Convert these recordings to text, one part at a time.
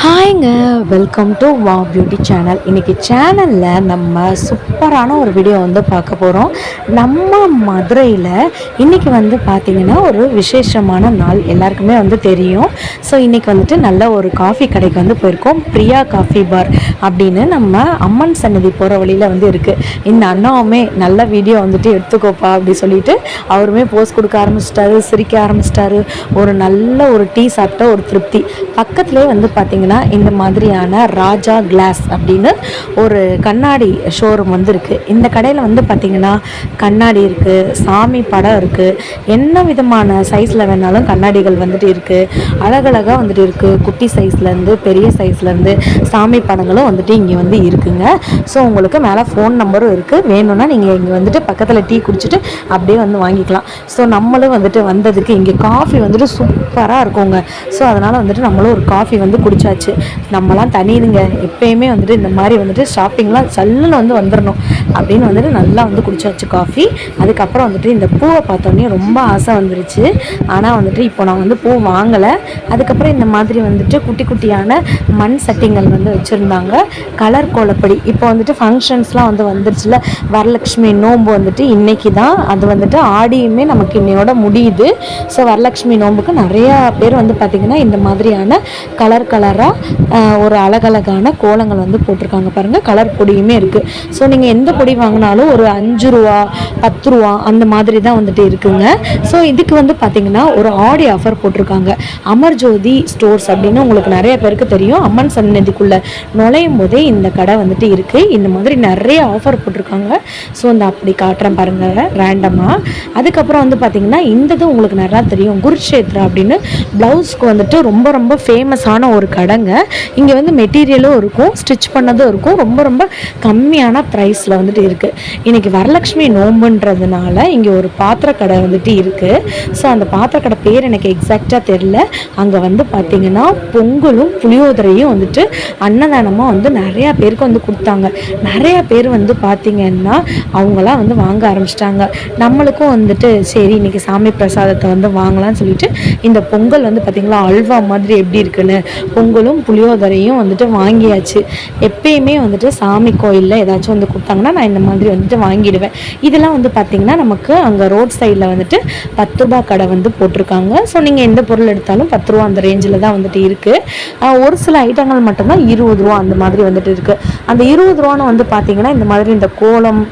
ஹாய்ங்க, welcome to வா beauty channel. இன்றைக்கி சேனலில் நம்ம சூப்பரான ஒரு வீடியோ வந்து பார்க்க போகிறோம். நம்ம மதுரையில் இன்றைக்கி வந்து பார்த்திங்கன்னா ஒரு விசேஷமான நாள் எல்லாருக்குமே வந்து தெரியும். ஸோ இன்றைக்கி வந்துட்டு நல்ல ஒரு காஃபி கடைக்கு வந்து போயிருக்கோம். பிரியா காஃபி பார் அப்படின்னு நம்ம அம்மன் சன்னதி போகிற வழியில் வந்து இருக்குது. இந்த அண்ணாவுமே நல்ல வீடியோ வந்துட்டு எடுத்துக்கோப்பா அப்படி சொல்லிட்டு அவருமே போஸ்ட் கொடுக்க ஆரம்பிச்சிட்டாரு, சிரிக்க ஆரம்பிச்சிட்டாரு. ஒரு நல்ல ஒரு டீ சாப்பிட்ட ஒரு திருப்தி. பக்கத்துலேயே வந்து பார்த்திங்கன்னா இந்த மாதிரியான ராஜா கிளாஸ் அப்படின்னு ஒரு கண்ணாடி ஷோரூம் வந்து இருக்குது. இந்த கடையில் வந்து பார்த்திங்கன்னா கண்ணாடி இருக்குது, சாமி படம் இருக்குது, என்ன விதமான சைஸில் வேணாலும் கண்ணாடிகள் வந்துட்டு இருக்குது. அழகழகாக வந்துட்டு இருக்குது. குட்டி சைஸ்லேருந்து பெரிய சைஸ்லேருந்து சாமி படங்களும் வந்துட்டு இங்கே வந்து இருக்குங்க. ஸோ உங்களுக்கு மேலே ஃபோன் நம்பரும் இருக்குது. வேணும்னா நீங்கள் இங்கே வந்துட்டு பக்கத்தில் டீ குடிச்சிட்டு அப்படியே வந்து வாங்கிக்கலாம். ஸோ நம்மளும் வந்துட்டு வந்ததுக்கு இங்கே காஃபி வந்துட்டு சூப்பராக இருக்குங்க. ஸோ அதனால் வந்துட்டு நம்மளும் ஒரு காஃபி வந்து குடிச்சாச்சு. நம்மலாம் தனியுங்க, எப்பயுமே வந்துட்டு இந்த மாதிரி வந்துட்டு ஷாப்பிங்லாம் சல்லுன்னு வந்து வந்துடணும் அப்படின்னு வந்துட்டு நல்லா வந்து குடிச்சாச்சு காஃபி. அதுக்கப்புறம் வந்துட்டு இந்த பூவை பார்த்தோன்னே ரொம்ப ஆசை வந்துருச்சு. ஆனால் வந்துட்டு இப்போ நான் வந்து பூ வாங்கலை. அதுக்கப்புறம் இந்த மாதிரி வந்துட்டு குட்டி குட்டியான மண் சட்டிங்கள் வந்து வச்சுருந்தாங்க. கலர் கோலப்படி இப்போ வந்துட்டு ஃபங்க்ஷன்ஸ்லாம் வந்து வந்துருச்சுல. வரலட்சுமி நோன்பு வந்துட்டு இன்றைக்கி தான், அது வந்துட்டு ஆடியுமே நமக்கு இன்னையோட முடியுது. ஸோ வரலட்சுமி நோன்புக்கு நிறையா பேர் வந்து பார்த்திங்கன்னா இந்த மாதிரியான கலர் கலராக ஒரு அழகழகான கோலங்கள் வந்து போட்டிருக்காங்க பாருங்கள். கலர் பொடியுமே இருக்குது. ஸோ நீங்கள் எந்த பொடி வாங்கினாலும் ஒரு 5 ரூபா 10 ரூபா அந்த மாதிரி தான் வந்துட்டு இருக்குங்க. ஸோ இதுக்கு வந்து பார்த்திங்கன்னா ஒரு ஆடி ஆஃபர் போட்டிருக்காங்க. அமர்ஜோதி ஸ்டோர்ஸ் அப்படின்னு உங்களுக்கு நிறைய பேருக்கு தெரியும். அம்மன் சன்னதிக்குள்ளே நுழையும் போதே இந்த கடை வந்துட்டு இருக்குது. இந்த மாதிரி நிறைய ஆஃபர் போட்டிருக்காங்க. ஸோ இந்த அப்படி காட்டுறேன் பாருங்கள் ரேண்டமாக. அதுக்கப்புறம் வந்து பார்த்திங்கன்னா இந்தது உங்களுக்கு நிறையா தெரியும், குருஷேத்ரா அப்படின்னு ப்ளவுஸ்க்கு வந்துட்டு ரொம்ப ரொம்ப ஃபேமஸான ஒரு கடைங்க. இங்கே வந்து மெட்டீரியலும் இருக்கும், ஸ்டிச் பண்ணதும் இருக்கும். ரொம்ப ரொம்ப கம்மியான ப்ரைஸில் வந்துட்டு இருக்குது. இன்றைக்கி வரலட்சுமி நோம்புன்றதுனால இங்கே ஒரு பாத்திர கடை வந்துட்டு இருக்குது. ஸோ அந்த பாத்திர கடை பேர் எனக்கு எக்ஸாக்டாக தெரில. அங்கே வந்து பார்த்திங்கன்னா பொங்கலும் புளியோதரையும் வந்துட்டு அன்னதானமாக வந்து நிறையா பேருக்கு வந்து கொடுத்தாங்க. நிறையா பேர் வந்து பார்த்திங்கன்னா அவங்களாம் வந்து வாங்க ஆரம்பிச்சிட்டாங்க. நம்மளுக்கும் வந்துட்டு சரி இன்றைக்கி சாமி பிரசாதத்தை வந்து வாங்கலாம்னு சொல்லிட்டு இந்த பொங்கல் வந்து பார்த்திங்களா அல்வா மாதிரி எப்படி இருக்குன்னு பொங்கலும் புளியோதரையும் வந்துட்டு வாங்கியாச்சு. எப்பயுமே வந்துட்டு சாமி கோயிலில் ஏதாச்சும் வந்து கொடுத்தாங்கன்னா நான் இந்த மாதிரி வந்துட்டு வாங்கிடுவேன். இதெல்லாம் வந்து பார்த்திங்கன்னா நமக்கு அங்கே ரோட் சைடில் வந்துட்டு 10 ரூபா கடை வந்து போட்டிருக்காங்க. ஸோ நீங்கள் எந்த பொருள் எடுத்தாலும் 10 ரூபா அந்த ரேஞ்சில் தான் வந்துட்டு இருக்குது. ஒரு சில ஐட்டங்கள் மட்டும்தான் 20 ரூபா அந்த மாதிரி வந்துட்டு இருக்குது. அந்த 20 ரூபான்னு வந்து பார்த்திங்கன்னா இந்த மாதிரி இந்த கோலம்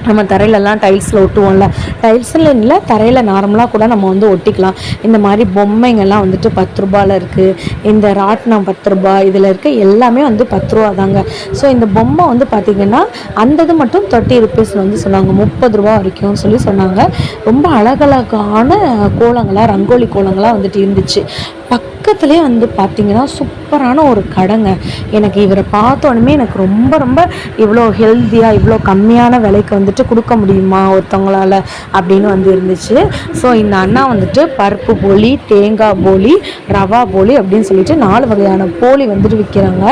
நம்ம தரையிலலாம் டைல்ஸில் ஒட்டுவோம்ல, டைல்ஸில் இல்லை தரையில் நார்மலாக கூட நம்ம வந்து ஒட்டிக்கலாம். இந்த மாதிரி பொம்மைங்கள்லாம் வந்துட்டு 10 ரூபாயில் இருக்குது. இந்த ராட்னம் 10 ரூபா, இதில் இருக்க எல்லாமே வந்து 10 ரூபா தாங்க. ஸோ இந்த பொம்மை வந்து பார்த்திங்கன்னா அந்தது மட்டும் 30 ருபீஸ் வந்து சொன்னாங்க, 30 ரூபா வரைக்கும் சொல்லி சொன்னாங்க. ரொம்ப அழகழகான கோலங்களாக ரங்கோலி கோலங்களாக வந்துட்டு இருந்துச்சு. பக்கத்துலேயே வந்து பார்த்திங்கன்னா சூப்பரான ஒரு கடைங்க. எனக்கு இவரை பார்த்தோன்னே எனக்கு ரொம்ப ரொம்ப இவ்வளோ ஹெல்த்தியாக இவ்வளோ கம்மியான விலைக்கு வந்துட்டு கொடுக்க முடியுமா ஒருத்தவங்களால் அப்படின்னு வந்து இருந்துச்சு. ஸோ இந்த அண்ணா வந்துட்டு பருப்பு போலி, தேங்காய் போலி, ரவா போலி அப்படின்னு சொல்லிட்டு 4 வகையான போலி வந்துட்டு விற்கிறாங்க.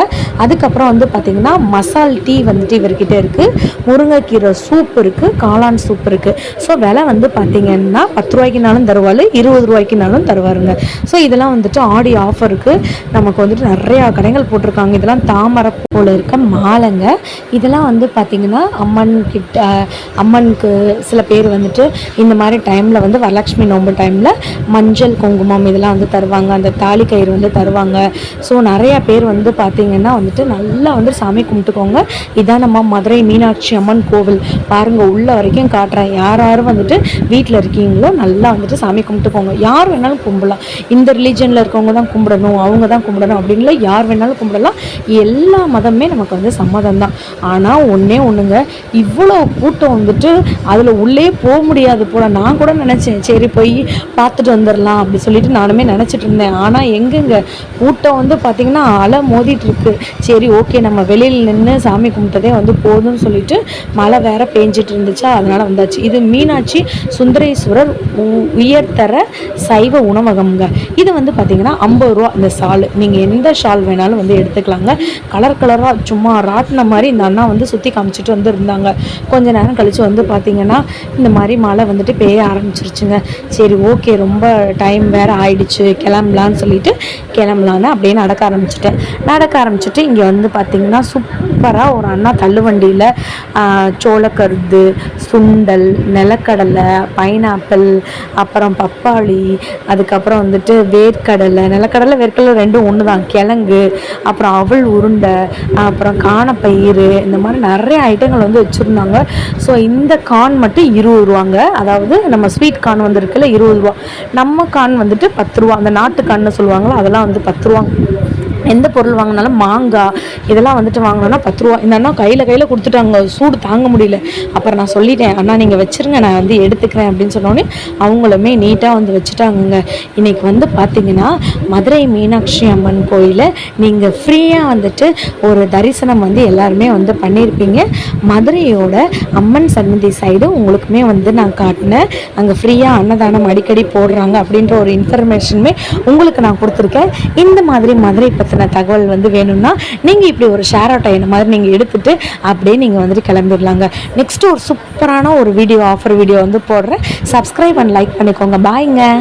அதுக்கப்புறம் வந்து பார்த்திங்கன்னா மசால் டீ வந்துட்டு இவர்கிட்ட இருக்குது. முருங்கைக்கீரை சூப் இருக்குது, காளான் சூப் இருக்குது. ஸோ விலை வந்து பார்த்திங்கன்னா 10 ரூபாய்க்குனாலும் தருவாள், 20 ரூபாய்க்குனாலும் தருவாருங்க. ஸோ இதெல்லாம் வந்துட்டு ஆடி ஆஃபருக்கு நமக்கு வந்துட்டு நிறையா கடைகள் போட்டிருக்காங்க. இதெல்லாம் தாமரை போல் இருக்க மாலைங்க. இதெல்லாம் வந்து பார்த்திங்கன்னா அம்மனுக்கு சில பேர் வந்துட்டு இந்த மாதிரி டைமில் வந்து வரலட்சுமி நோம்பு டைமில் மஞ்சள் குங்குமம் இதெல்லாம் வந்து தருவாங்க. அந்த தாலி கயிறு வந்து தருவாங்க. ஸோ நிறையா பேர் வந்து பார்த்திங்கன்னா வந்துட்டு நல்லா வந்து சாமி கும்பிட்டுக்கோங்க. இதான் நம்ம மதுரை மீனாட்சி அம்மன் கோவில் பாருங்கள், உள்ள வரைக்கும் காட்டுறேன். யார் யாரும் வந்துட்டு வீட்டில் இருக்கீங்களோ நல்லா வந்துட்டு சாமி கும்பிட்டுக்கோங்க. யார் வேணாலும் கும்பிடலாம். இந்த ரிலீஜனில் இருக்கவங்க தான் கும்பிடணும், அவங்க தான் கும்பிடணும் அப்படின்ல யார் வேணாலும் கும்பிடலாம். எல்லா மதமே நமக்கு வந்து சம்மதம் தான். ஆனால் ஒன்றுங்க, இவ்வளோ கூட்டம் வந்துட்டு அதில் உள்ளே போக முடியாது போல். நான் கூட நினச்சேன் சரி போய் பார்த்துட்டு வந்துடலாம் அப்படி சொல்லிட்டு நானுமே நினச்சிட்டு இருந்தேன். ஆனால் எங்கெங்க கூட்டம் வந்து பார்த்திங்கன்னா அலை மோதிட்டு இருக்கு. சரி ஓகே நம்ம வெளியில் நின்று சாமி கும்பிட்டதே வந்து போதும்னு சொல்லிட்டு மழை வேற பேஞ்சிட்டு இருந்துச்சா, அதனால் வந்தாச்சு. இது மீனாட்சி சுந்தரேஸ்வரர் உயர்தர சைவ உணவகம்ங்க. இது வந்து பார்த்திங்கன்னா 50 ரூபா இந்த ஷால். நீங்கள் எந்த ஷால் வேணாலும் வந்து எடுத்துக்கலாங்க. கலர் கலராக சும்மா ராட்டின மாதிரி இந்த அண்ணா வந்து சுற்றி காமிச்சிட்டு வந்து இருந்தாங்க. கொஞ்ச நேரம் கழித்து வந்து பார்த்திங்கன்னா இந்த மாதிரி மழை வந்துட்டு பெய்ய ஆரம்பிச்சிருச்சுங்க. சரி ஓகே, ரொம்ப டைம் வேறு ஆயிடுச்சு, கிளம்பலான்னு சொல்லிட்டு கிளம்பலான்னு அப்படியே நடக்க ஆரம்பிச்சிட்டு இங்கே வந்து பார்த்திங்கன்னா சூப்பராக ஒரு அண்ணா தள்ளுவண்டியில் சோளக்கருது, சுண்டல், நிலக்கடலை, பைனாப்பிள், அப்புறம் பப்பாளி, அதுக்கப்புறம் வந்துட்டு நிலக்கடலை வேர்க்கடலை ரெண்டும் ஒன்று தான், கிழங்கு, அப்புறம் அவல் உருண்டை, அப்புறம் காணப்பயிறு, இந்த மாதிரி நிறைய ஐட்டங்கள் வந்து வச்சுருந்தாங்க. ஸோ இந்த கார்ன் மட்டும் 20 ரூபாங்க. அதாவது நம்ம ஸ்வீட் கார்ன் வந்துருக்குல்ல 20 ரூபா, நம்ம கார்ன் வந்துட்டு 10 ரூபா. அந்த நாட்டு கார்ன்னு சொல்லுவாங்களோ அதெல்லாம் வந்து 10 ரூபா. எந்த பொருள் வாங்கினாலும் மாங்காய் இதெல்லாம் வந்துட்டு வாங்கினோன்னா 10 ரூபா. இந்த அண்ணா கையில் கொடுத்துட்டாங்க, சூடு தாங்க முடியல. அப்புறம் நான் சொல்லிட்டேன், அண்ணா நீங்கள் வச்சுருங்க, நான் வந்து எடுத்துக்கிறேன் அப்படின்னு சொன்னோன்னே அவங்களுமே நீட்டாக வந்து வச்சுட்டாங்கங்க. இன்றைக்கி வந்து பார்த்திங்கன்னா மதுரை மீனாட்சி அம்மன் கோயிலை நீங்கள் ஃப்ரீயாக வந்துட்டு ஒரு தரிசனம் வந்து எல்லாருமே வந்து பண்ணியிருப்பீங்க. மதுரையோட அம்மன் சன்னதி சைடு உங்களுக்குமே வந்து நான் காட்டினேன். அங்கே ஃப்ரீயாக அன்னதானம் அடிக்கடி போடுறாங்க அப்படின்ற ஒரு இன்ஃபர்மேஷனுமே உங்களுக்கு நான் கொடுத்துருக்கேன். இந்த மாதிரி மதுரை தகவல் வந்து வேணும்னா நீங்கள் இப்படி ஒரு ஷேர் ஆட்டோ என்ன மாதிரி நீங்கள் எடுத்துகிட்டு அப்படியே நீங்கள் வந்துட்டு கிளம்பிடலாங்க. நெக்ஸ்ட்டு ஒரு சூப்பரான ஒரு ஆஃபர் வீடியோ வந்து போடுறேன். சப்ஸ்கிரைப் அண்ட் லைக் பண்ணிக்கோங்க. பாய்ங்க.